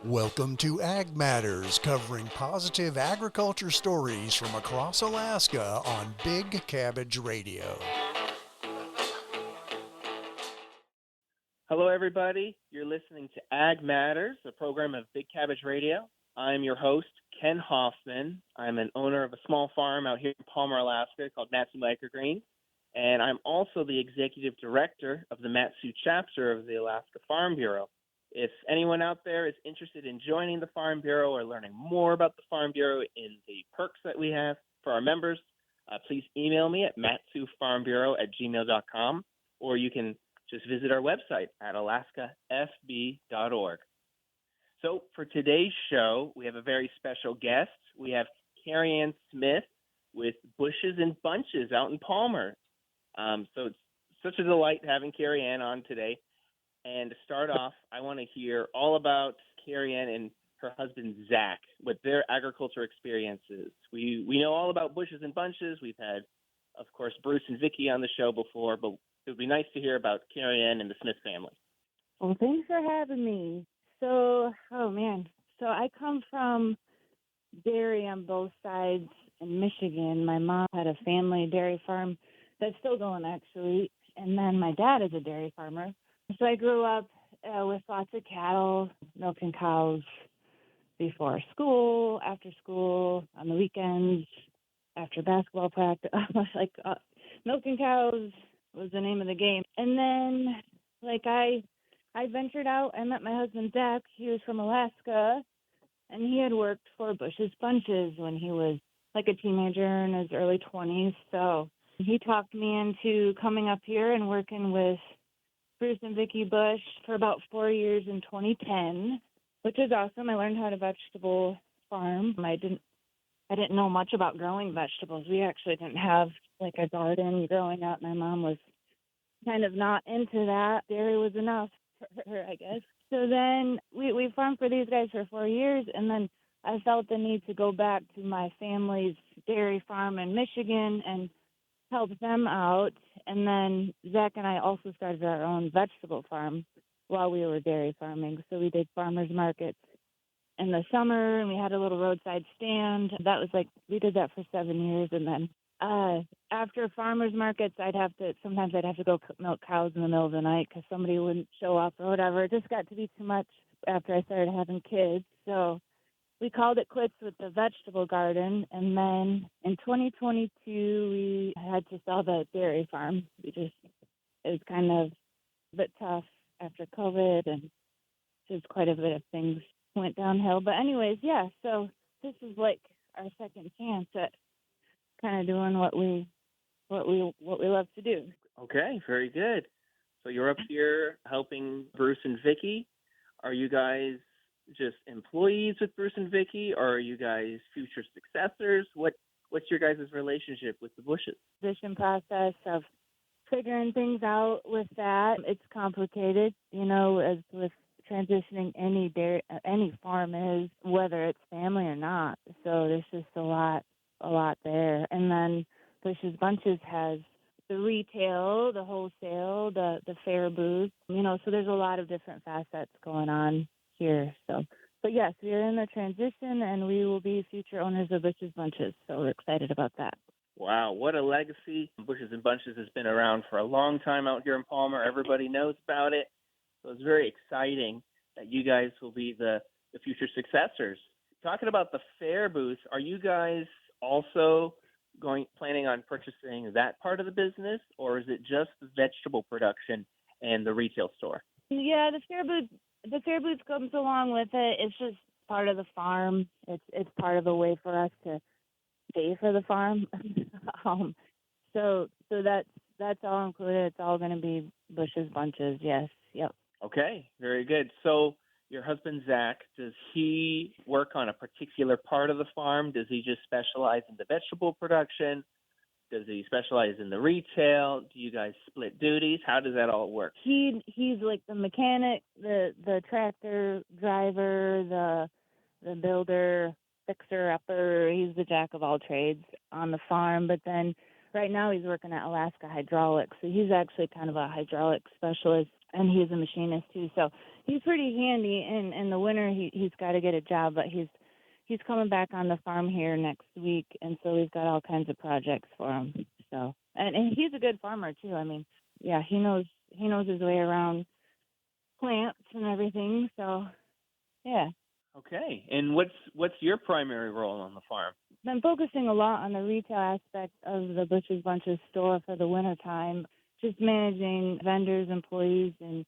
Welcome to Ag Matters, covering positive agriculture stories from across Alaska on Big Cabbage Radio. Hello, everybody. You're listening to Ag Matters, a program of Big Cabbage Radio. I'm your host, Ken Hoffman. I'm an owner of a small farm out here in Palmer, Alaska called Matsu Microgreens, and I'm also the executive director of the Matsu chapter of the Alaska Farm Bureau. If anyone out there is interested in joining the Farm Bureau or learning more about the Farm Bureau and the perks that we have for our members, please email me at matsufarmbureau@gmail.com, or you can just visit our website at alaskafb.org. So for today's show, we have a very special guest. We have Karianne Smith with Bushes and Bunches out in Palmer. So it's such a delight having Karianne on today. And to start off, I want to hear all about Karianne and her husband, Zach, with their agriculture experiences. We know all about Bushes and Bunches. We've had, of course, Bruce and Vicky on the show before, but it would be nice to hear about Karianne and the Smith family. Well, thanks for having me. So I come from dairy on both sides in Michigan. My mom had a family dairy farm that's still going, actually, and then my dad is a dairy farmer. So I grew up with lots of cattle, milking cows before school, after school, on the weekends, after basketball practice. Milking cows was the name of the game. And then, I ventured out. I met my husband, Zach. He was from Alaska, and he had worked for Bush's Bunches when he was like a teenager in his early 20s. So he talked me into coming up here and working with Bruce and Vicky Bush for about 4 years in 2010, which is awesome. I learned how to vegetable farm. I didn't know much about growing vegetables. We actually didn't have like a garden growing up. My mom was kind of not into that. Dairy was enough for her, I guess. So then we farmed for these guys for 4 years, and then I felt the need to go back to my family's dairy farm in Michigan and help them out. And then Zach and I also started our own vegetable farm while we were dairy farming. So we did farmers markets in the summer, and we had a little roadside stand. We did that for 7 years. And then after farmers markets, sometimes I'd have to go milk cows in the middle of the night because somebody wouldn't show up or whatever. It just got to be too much after I started having kids. So we called it quits with the vegetable garden, and then in 2022, we had to sell the dairy farm. It was kind of a bit tough after COVID, and just quite a bit of things went downhill. But anyways, yeah, so this is like our second chance at kind of doing what we love to do. Okay, very good. So you're up here helping Bruce and Vicky. Are you guys just employees with Bruce and Vicky, or are you guys future successors? What's your guys' relationship with the Bushes? Transition process of figuring things out with that. It's complicated, as with transitioning any farm is, whether it's family or not. So there's just a lot there. And then Bush's Bunches has the retail, the wholesale, the fair booth, so there's a lot of different facets going on here. But yes, we are in the transition, and we will be future owners of Bush's Bunches. So we're excited about that. Wow, what a legacy. Bushes and Bunches has been around for a long time out here in Palmer. Everybody knows about it. So it's very exciting that you guys will be the future successors. Talking about the fair booth, are you guys also planning on purchasing that part of the business, or is it just the vegetable production and the retail store? Yeah, the fair booth comes along with it. It's just part of the farm. It's part of a way for us to pay for the farm. So that's all included. It's all going to be Bush's Bunches. Yes. Yep. Okay. Very good. So your husband, Zach, does he work on a particular part of the farm? Does he just specialize in the vegetable production? Does he specialize in the retail? Do you guys split duties? How does that all work? He's like the mechanic, the tractor driver, the builder, fixer upper. He's the jack of all trades on the farm. But then right now he's working at Alaska Hydraulics. So he's actually kind of a hydraulic specialist, and he's a machinist too. So he's pretty handy. In the winter, he's got to get a job, but he's coming back on the farm here next week, and so we've got all kinds of projects for him. So and he's a good farmer too. I mean, yeah, he knows his way around plants and everything. So yeah. Okay. And what's your primary role on the farm? Been focusing a lot on the retail aspect of the Butcher's Bunches store for the winter time, just managing vendors, employees, and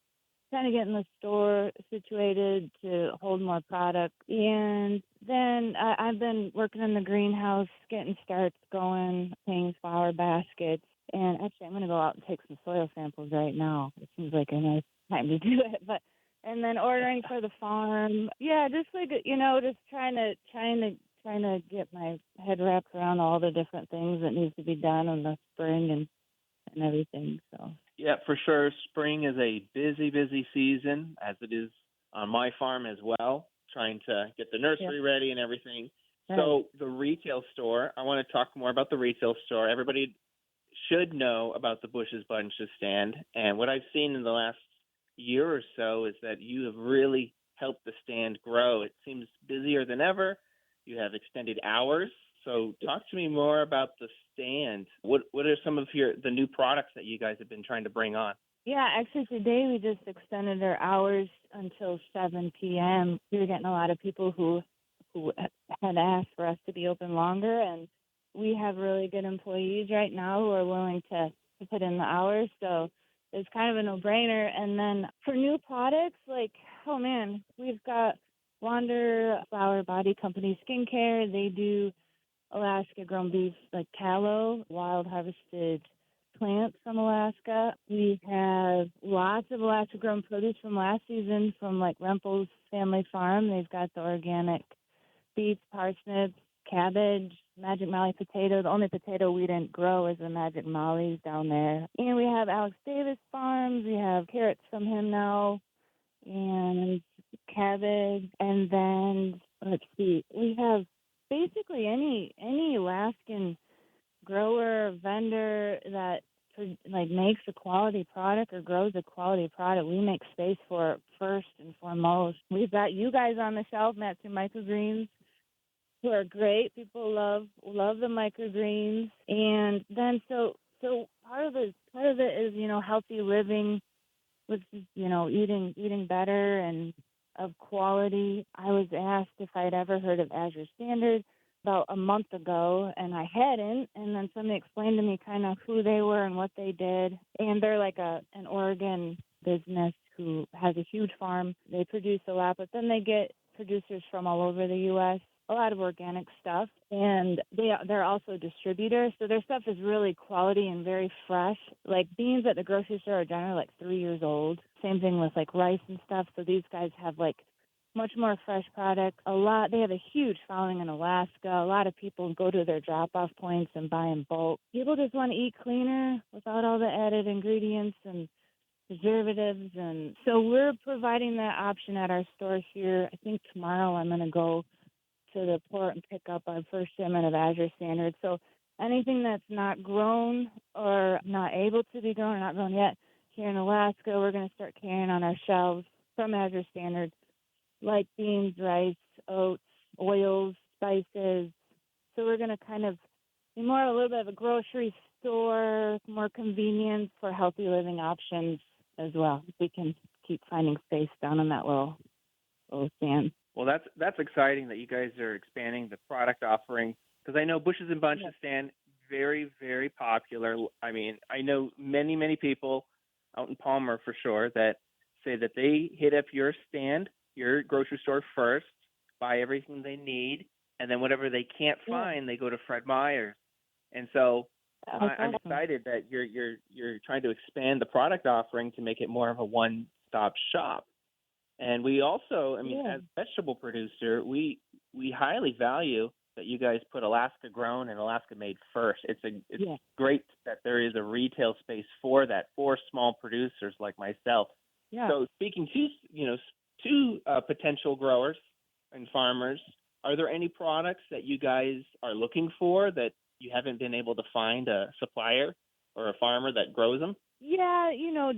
kind of getting the store situated to hold more product. And then I've been working in the greenhouse, getting starts going, paying flower baskets. And actually, I'm going to go out and take some soil samples right now. It seems like a nice time to do it, but. And then ordering for the farm. Yeah, just like, just trying to get my head wrapped around all the different things that needs to be done in the spring and everything. So Yeah, for sure. Spring is a busy season, as it is on my farm as well, trying to get the nursery ready and everything. Right. So the retail store, I want to talk more about the retail store. Everybody should know about the Bush's Bunches stand. And what I've seen in the last year or so is that you have really helped the stand grow. It seems busier than ever. You have extended hours. So talk to me more about the stand. What are some of the new products that you guys have been trying to bring on? yeah, actually today we just extended our hours until 7 p.m. We were getting a lot of people who had asked for us to be open longer, and we have really good employees right now who are willing to put in the hours. So it's kind of a no-brainer. And then for new products, oh man, we've got Wander Flower Body Company Skincare. They do Alaska-grown beef, like tallow, wild harvested plants from Alaska. We have lots of Alaska-grown produce from last season from Rempel's Family Farm. They've got the organic beets, parsnips, cabbage, Magic Molly potato. The only potato we didn't grow is the Magic Molly's down there. And we have Alex Davis Farms. We have carrots from him now and cabbage. And then, let's see, we have basically any Alaskan grower, vendor that makes a quality product or grows a quality product, we make space for it first and foremost. We've got you guys on the shelf, Matsu Microgreens, who are great. People love the microgreens. And then so part of it is, healthy living, with eating better and of quality. I was asked if I'd ever heard of Azure Standard about a month ago, and I hadn't. And then somebody explained to me kind of who they were and what they did. And they're like an Oregon business who has a huge farm. They produce a lot, but then they get producers from all over the U.S., a lot of organic stuff, and they're also distributors, so their stuff is really quality and very fresh. Like beans at the grocery store are generally 3 years old. Same thing with rice and stuff. So these guys have much more fresh products. They have a huge following in Alaska. A lot of people go to their drop-off points and buy in bulk. People just want to eat cleaner without all the added ingredients and preservatives, and so we're providing that option at our store here. I think tomorrow I'm going to go to the port and pick up our first shipment of Azure Standard. So anything that's not grown or not able to be grown or not grown yet here in Alaska, we're going to start carrying on our shelves from Azure Standard, like beans, rice, oats, oils, spices. So we're going to kind of be a little bit of a grocery store, more convenience for healthy living options as well. We can keep finding space down in that little stand. Well, that's exciting that you guys are expanding the product offering, because I know Bushes and Bunches stand very, very popular. I mean, I know many people out in Palmer for sure that say that they hit up your stand, your grocery store first, buy everything they need, and then whatever they can't find, they go to Fred Meyer's. And so I'm excited that you're trying to expand the product offering to make it more of a one-stop shop. And we also, as a vegetable producer, we highly value that you guys put Alaska grown and Alaska made first. It's great that there is a retail space for that, for small producers like myself. Yeah. So speaking to potential growers and farmers, are there any products that you guys are looking for that you haven't been able to find a supplier or a farmer that grows them? Yeah,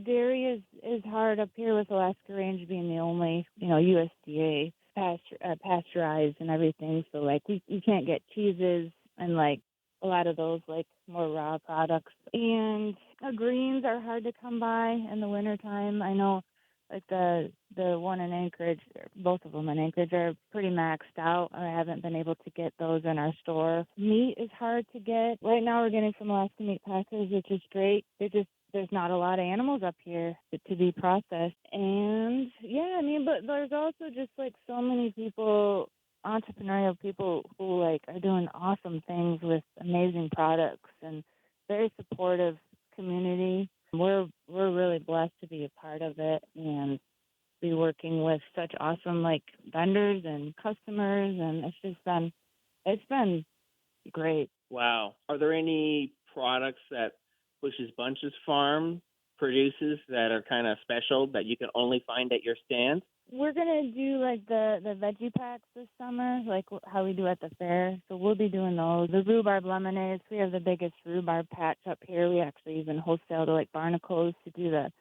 dairy is hard up here with Alaska Range being the only, USDA pasteurized and everything. So like we can't get cheeses and like a lot of those like more raw products. And greens are hard to come by in the wintertime. I know like the one in Anchorage, both of them in Anchorage are pretty maxed out. I haven't been able to get those in our store. Meat is hard to get. Right now we're getting from Alaska Meat Packers, which is great. There's not a lot of animals up here to be processed. And yeah, I mean, but there's also just like so many people, entrepreneurial people who like are doing awesome things with amazing products and very supportive community. We're really blessed to be a part of it and be working with such awesome like vendors and customers, and it's been great. Wow. Are there any products that Bush's Bunches Farm produces that are kind of special that you can only find at your stand? We're gonna do like the veggie packs this summer, like how we do at the fair. So we'll be doing those. The rhubarb lemonades. We have the biggest rhubarb patch up here. We actually even wholesale to like Barnacles to do the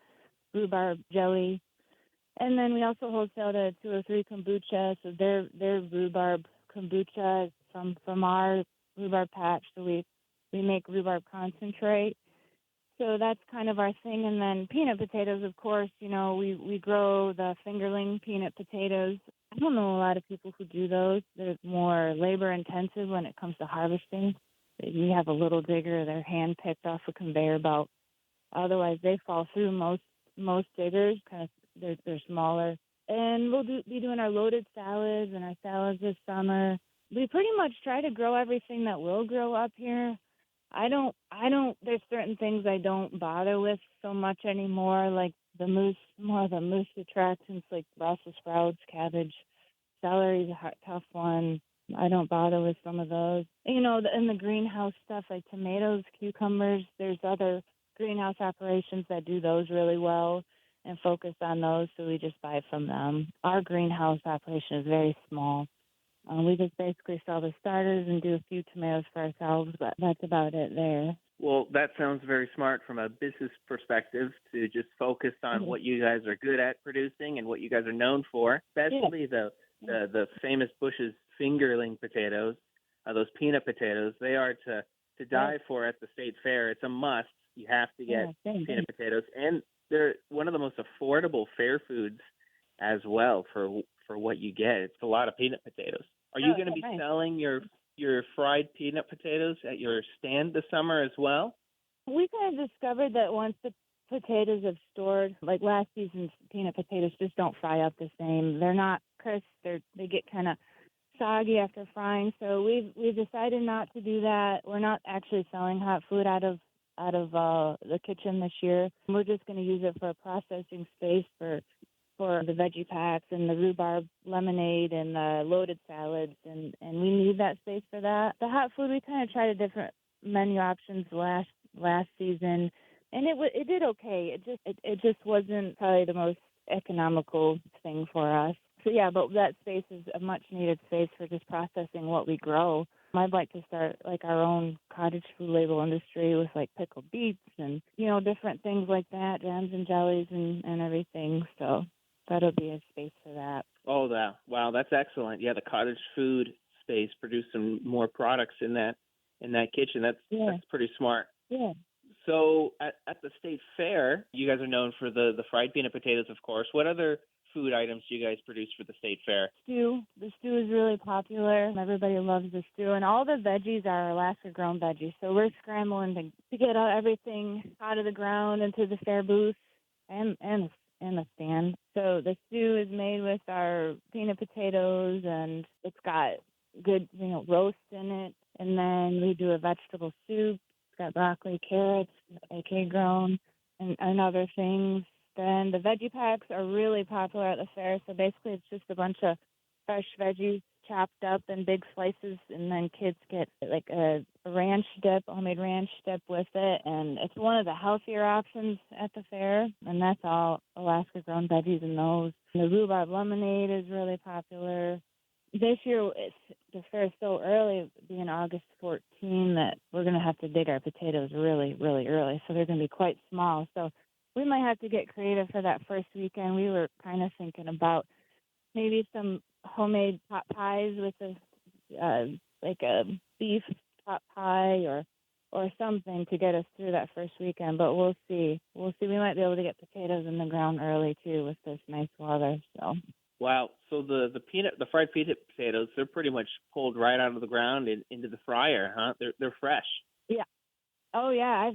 rhubarb jelly, and then we also wholesale to 203 kombucha. So their rhubarb kombucha is from our rhubarb patch. So we make rhubarb concentrate. So that's kind of our thing. And then peanut potatoes, of course, we grow the fingerling peanut potatoes. I don't know a lot of people who do those. They're more labor intensive when it comes to harvesting. You have a little digger, they're hand picked off a conveyor belt. Otherwise, they fall through most diggers. Kind of, they're smaller. And we'll be doing our loaded salads and our salads this summer. We pretty much try to grow everything that will grow up here. I don't, there's certain things I don't bother with so much anymore, like more of the moose attractants, like Brussels sprouts, cabbage, celery's a tough one. I don't bother with some of those. In the greenhouse stuff, like tomatoes, cucumbers, there's other greenhouse operations that do those really well and focus on those, so we just buy from them. Our greenhouse operation is very small. We just basically sell the starters and do a few tomatoes for ourselves, but that's about it there. Well, that sounds very smart from a business perspective to just focus on what you guys are good at producing and what you guys are known for, especially the famous Bush's fingerling potatoes, those peanut potatoes. They are to die for at the state fair. It's a must. You have to get peanut potatoes, and they're one of the most affordable fair foods as well for what you get. It's a lot of peanut potatoes. Are you going to be selling your fried peanut potatoes at your stand this summer as well? We kind of discovered that once the potatoes have stored, like last season's peanut potatoes just don't fry up the same. They're not crisp. They get kind of soggy after frying. So we've decided not to do that. We're not actually selling hot food out of the kitchen this year. We're just going to use it for a processing space for the veggie packs and the rhubarb lemonade and the loaded salads, and we need that space for that. The hot food, we kind of tried a different menu options last season, and it did okay. It just wasn't probably the most economical thing for us. So yeah, but that space is a much needed space for just processing what we grow. I'd like to start like our own cottage food label industry with like pickled beets and different things like that, jams and jellies and everything. So that'll be a space for that. Oh, wow, that's excellent. Yeah, the cottage food space, produce some more products in that kitchen. That's pretty smart. Yeah. So at the state fair, you guys are known for the fried peanut potatoes, of course. What other food items do you guys produce for the state fair? Stew. The stew is really popular. Everybody loves the stew, and all the veggies are Alaska-grown veggies. So we're scrambling to get everything out of the ground into the fair booth and the stand. So the stew is made with our peanut potatoes, and it's got good, roast in it. And then we do a vegetable soup. It's got broccoli, carrots, AK grown, and other things. Then the veggie packs are really popular at the fair. So basically it's just a bunch of fresh veggies chopped up in big slices, and then kids get like a ranch dip, homemade ranch dip with it. And it's one of the healthier options at the fair, and that's all Alaska-grown veggies in those. And the rhubarb lemonade is really popular. this year the fair's so early, being August 14, that we're going to have to dig our potatoes really, really early. So they're going to be quite small. So we might have to get creative for that first weekend. We were kind of thinking about maybe some homemade pot pies with like a beef pot pie or something to get us through that first weekend. But we'll see. We'll see. We might be able to get potatoes in the ground early too with this nice weather. So. Wow. So the fried peanut potatoes, they're pretty much pulled right out of the ground into the fryer, huh? They're fresh. Yeah. Oh yeah.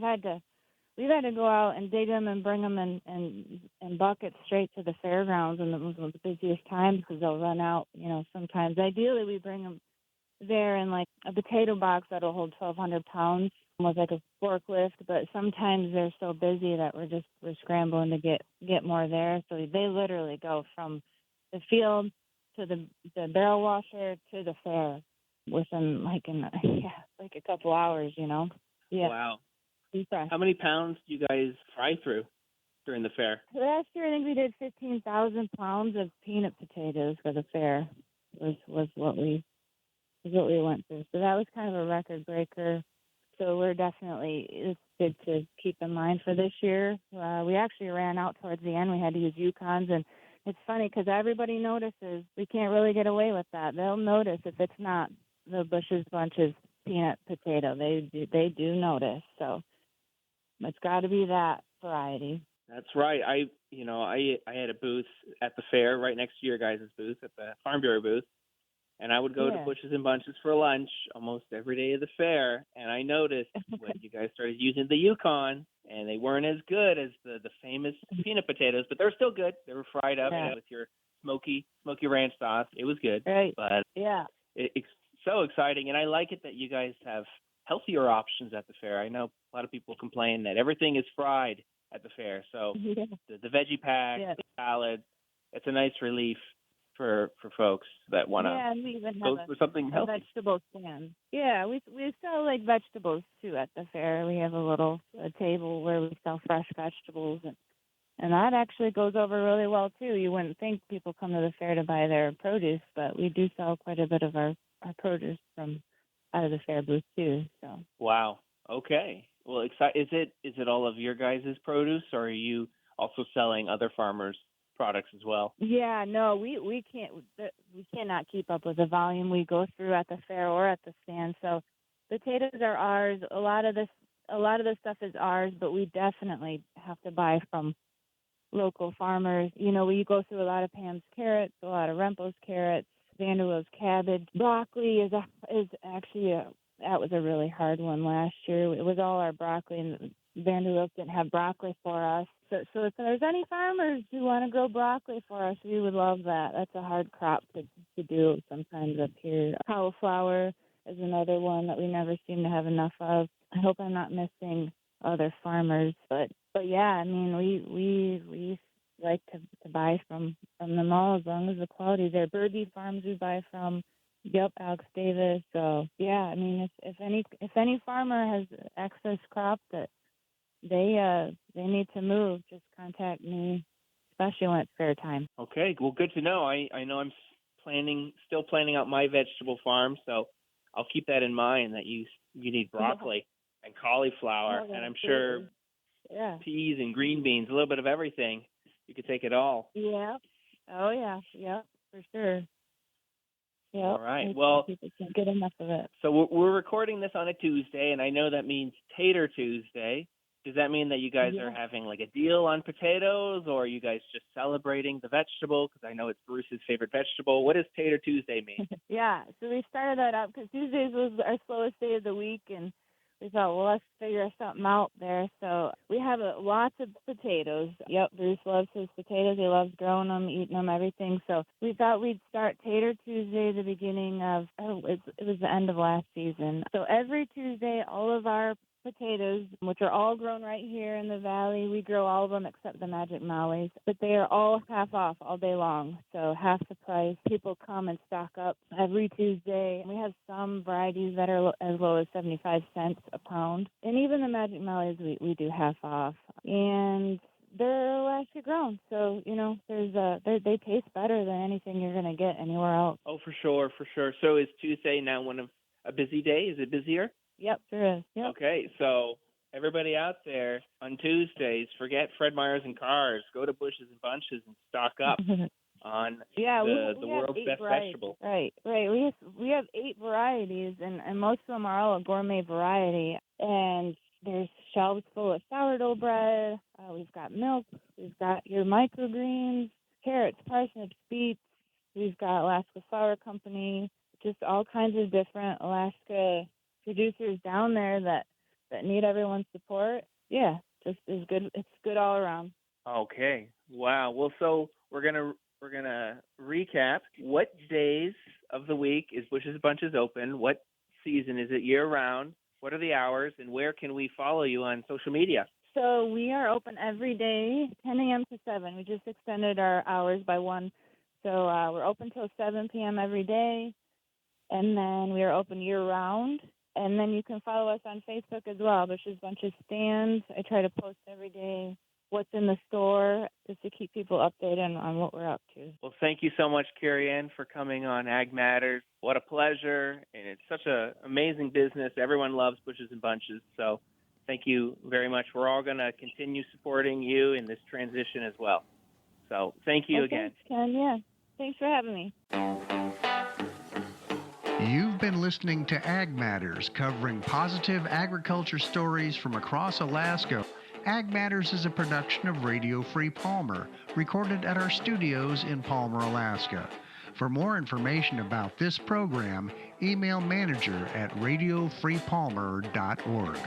We've had to go out and dig them and bring them in buckets straight to the fairgrounds in the busiest times because they'll run out. Sometimes. Ideally, we bring them there in like a potato box that'll hold 1,200 pounds with like a forklift. But sometimes they're so busy that we're scrambling to get more there. So they literally go from the field to the barrel washer to the fair within like a couple hours. Yeah. Wow. How many pounds do you guys fry through during the fair? Last year, I think we did 15,000 pounds of peanut potatoes for the fair. Was what we went through. So that was kind of a record breaker. So it's good to keep in mind for this year. We actually ran out towards the end. We had to use Yukons, and it's funny because everybody notices. We can't really get away with that. They'll notice if it's not the Bush's Bunches peanut potato. They do notice. So it's got to be that variety. That's right. I had a booth at the fair right next to your guys' booth at the Farm Bureau booth, and I would go to Bush's and Bunches for lunch almost every day of the fair. And I noticed when you guys started using the Yukon, and they weren't as good as the famous peanut potatoes, but they're still good. They were fried up with your smoky ranch sauce. It was good. Right. But it's so exciting, and I like it that you guys have healthier options at the fair. I know a lot of people complain that everything is fried at the fair. So the veggie pack, the salad, it's a nice relief for folks that want to go for something healthy. Vegetable stand. Yeah, we sell like vegetables too at the fair. We have a table where we sell fresh vegetables, and that actually goes over really well too. You wouldn't think people come to the fair to buy their produce, but we do sell quite a bit of our produce from out of the fair booth too. So. Wow. Okay. Well, is it all of your guys' produce, or are you also selling other farmers' products as well? Yeah, no, we cannot keep up with the volume we go through at the fair or at the stand. So potatoes are ours. A lot of the stuff is ours, but we definitely have to buy from local farmers. We go through a lot of Pam's carrots, a lot of Rempo's carrots, Vanderwill's cabbage. Broccoli is actually that was a really hard one last year. It was all our broccoli, and Vanderbilt didn't have broccoli for us. So if there's any farmers who want to grow broccoli for us, we would love that. That's a hard crop to do sometimes up here. Cauliflower is another one that we never seem to have enough of. I hope I'm not missing other farmers, but yeah, I mean we like to buy from them all as long as the quality is there. Birdie Farms we buy from. Yep, Alex Davis. So yeah, I mean if any farmer has excess crop that they need to move, just contact me, especially when it's fair time. Okay, well, good to know. I know I'm still planning out my vegetable farm, so I'll keep that in mind that you need broccoli and cauliflower, and I'm sure peas and green beans, a little bit of everything. You could take it all. Yeah. Oh yeah. Yeah, for sure. Yeah. All right. Well, people can't get enough of it. So we're recording this on a Tuesday, and I know that means Tater Tuesday. Does that mean that you guys are having like a deal on potatoes, or are you guys just celebrating the vegetable? Because I know it's Bruce's favorite vegetable. What does Tater Tuesday mean? Yeah, so we started that up because Tuesdays was our slowest day of the week, and we thought, well, let's figure something out there. So we have lots of potatoes. Yep, Bruce loves his potatoes. He loves growing them, eating them, everything. So we thought we'd start Tater Tuesday the beginning of, it was the end of last season. So every Tuesday, all of our potatoes, which are all grown right here in the valley. We grow all of them except the Magic Mollies, but they are all half off all day long, so half the price. People come and stock up every Tuesday. We have some varieties that are as low as 75 cents a pound, and even the Magic Mollies we do half off, and they're last year grown, so there's they taste better than anything you're going to get anywhere else. Oh, for sure, for sure. So is Tuesday now a busy day? Is it busier? Yep, sure is. Yep. Okay, so everybody out there on Tuesdays, forget Fred Meyer's and Cars. Go to Bushes and Bunches and stock up on the we world's have 8 best varieties. vegetable. Right. We have 8 varieties, and most of them are all a gourmet variety. And there's shelves full of sourdough bread. We've got milk. We've got your microgreens, carrots, parsnips, beets. We've got Alaska Flour Company. Just all kinds of different Alaska producers down there that need everyone's support. Yeah, just is good. It's good all around. Okay. Wow. Well, so we're gonna recap. What days of the week is Bushes and Bunches open? What season is it? Year round? What are the hours? And where can we follow you on social media? So we are open every day, 10 a.m. to 7. We just extended our hours by 1. So we're open till 7 p.m. every day, and then we are open year round. And then you can follow us on Facebook as well. There's just a bunch of stands. I try to post every day what's in the store just to keep people updated on what we're up to. Well, thank you so much, Karianne, for coming on Ag Matters. What a pleasure, and it's such an amazing business. Everyone loves Bushes and Bunches, so thank you very much. We're all going to continue supporting you in this transition as well. So thank you again. Thanks, Ken. Yeah. Thanks for having me. You've been listening to Ag Matters, covering positive agriculture stories from across Alaska. Ag Matters is a production of Radio Free Palmer, recorded at our studios in Palmer, Alaska. For more information about this program, email manager@radiofreepalmer.org.